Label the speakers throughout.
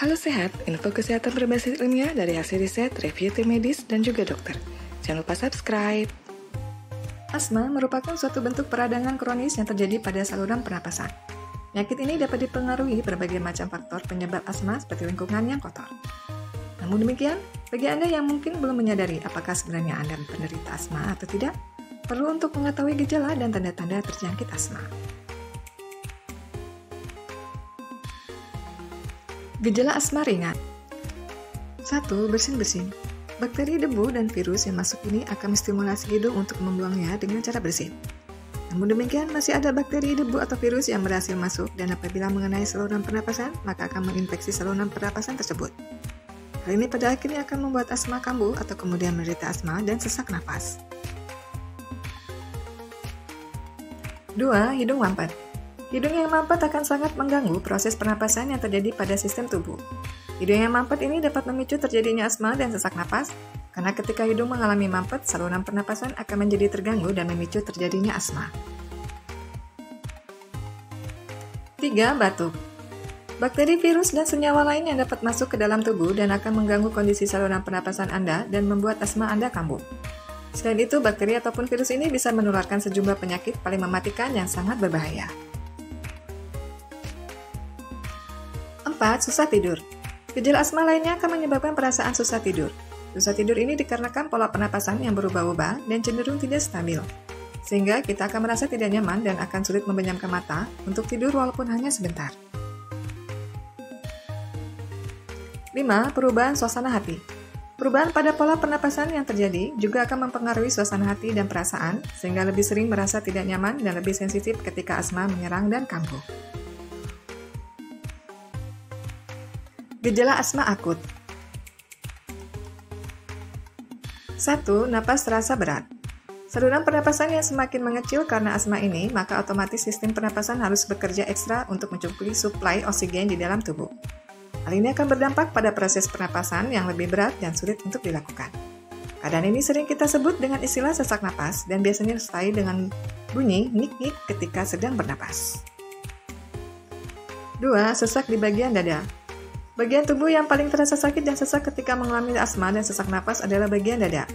Speaker 1: Halo Sehat, info kesehatan berbasis ilmiah dari hasil riset, review tim medis, dan juga dokter. Jangan lupa subscribe. Asma merupakan suatu bentuk peradangan kronis yang terjadi pada saluran pernapasan. Penyakit ini dapat dipengaruhi berbagai macam faktor penyebab asma seperti lingkungan yang kotor. Namun demikian, bagi Anda yang mungkin belum menyadari apakah sebenarnya Anda penderita asma atau tidak, perlu untuk mengetahui gejala dan tanda-tanda terjangkit asma. Gejala asma ringan. 1. Bersin-bersin. Bakteri, debu, dan virus yang masuk ini akan menstimulasi hidung untuk membuangnya dengan cara bersin. Namun demikian, masih ada bakteri, debu, atau virus yang berhasil masuk dan apabila mengenai saluran pernapasan, maka akan menginfeksi saluran pernapasan tersebut. Hal ini pada akhirnya akan membuat asma kambuh atau kemudian menderita asma dan sesak napas. 2. Hidung mampet. Hidung yang mampet akan sangat mengganggu proses pernapasan yang terjadi pada sistem tubuh. Hidung yang mampet ini dapat memicu terjadinya asma dan sesak napas, karena ketika hidung mengalami mampet, saluran pernapasan akan menjadi terganggu dan memicu terjadinya asma. 3. Batuk. Bakteri, virus, dan senyawa lain yang dapat masuk ke dalam tubuh dan akan mengganggu kondisi saluran pernapasan Anda dan membuat asma Anda kambuh. Selain itu, bakteri ataupun virus ini bisa menularkan sejumlah penyakit paling mematikan yang sangat berbahaya. 4. Susah tidur. Gejala asma lainnya akan menyebabkan perasaan susah tidur. Susah tidur ini dikarenakan pola pernapasan yang berubah-ubah dan cenderung tidak stabil, sehingga kita akan merasa tidak nyaman dan akan sulit memejamkan mata untuk tidur walaupun hanya sebentar. 5. Perubahan suasana hati. Perubahan pada pola pernapasan yang terjadi juga akan mempengaruhi suasana hati dan perasaan, sehingga lebih sering merasa tidak nyaman dan lebih sensitif ketika asma menyerang dan kambuh. Gejala asma akut. 1. Napas terasa berat. Saluran pernapasan yang semakin mengecil karena asma ini, maka otomatis sistem pernapasan harus bekerja ekstra untuk mencukupi suplai oksigen di dalam tubuh. Hal ini akan berdampak pada proses pernapasan yang lebih berat dan sulit untuk dilakukan. Keadaan ini sering kita sebut dengan istilah sesak napas dan biasanya disertai dengan bunyi nik-nik ketika sedang bernapas. 2. Sesak di bagian dada. Bagian tubuh yang paling terasa sakit dan sesak ketika mengalami asma dan sesak napas adalah bagian dada.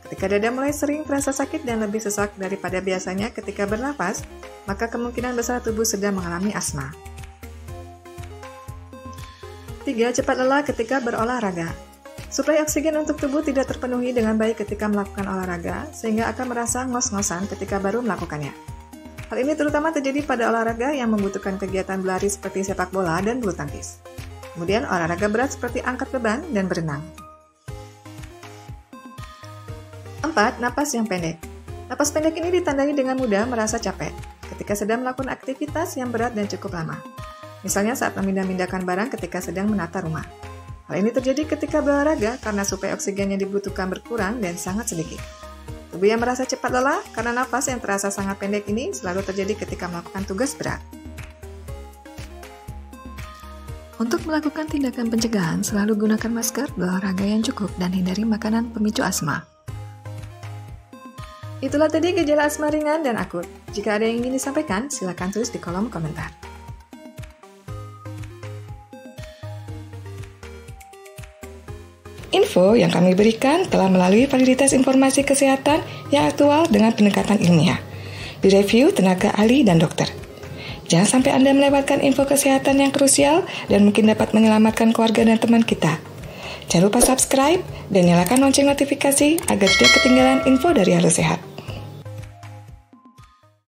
Speaker 1: Ketika dada mulai sering terasa sakit dan lebih sesak daripada biasanya ketika bernapas, maka kemungkinan besar tubuh sedang mengalami asma. 3. Cepat lelah ketika berolahraga. Suplai oksigen untuk tubuh tidak terpenuhi dengan baik ketika melakukan olahraga, sehingga akan merasa ngos-ngosan ketika baru melakukannya. Hal ini terutama terjadi pada olahraga yang membutuhkan kegiatan berlari seperti sepak bola dan bulu tangkis. Kemudian olahraga berat seperti angkat beban dan berenang. 4. Napas yang pendek. Napas pendek ini ditandai dengan mudah merasa capek ketika sedang melakukan aktivitas yang berat dan cukup lama. Misalnya saat memindah-mindahkan barang ketika sedang menata rumah. Hal ini terjadi ketika berolahraga karena suplai oksigen yang dibutuhkan berkurang dan sangat sedikit. Tubuh yang merasa cepat lelah karena napas yang terasa sangat pendek ini selalu terjadi ketika melakukan tugas berat. Untuk melakukan tindakan pencegahan, selalu gunakan masker, berolahraga yang cukup, dan hindari makanan pemicu asma. Itulah tadi gejala asma ringan dan akut. Jika ada yang ingin disampaikan, silakan tulis di kolom komentar. Info yang kami berikan telah melalui validitas informasi kesehatan yang aktual dengan pendekatan ilmiah, direview tenaga ahli dan dokter. Jangan sampai Anda melewatkan info kesehatan yang krusial dan mungkin dapat menyelamatkan keluarga dan teman kita. Jangan lupa subscribe dan nyalakan lonceng notifikasi agar tidak ketinggalan info dari Halo Sehat.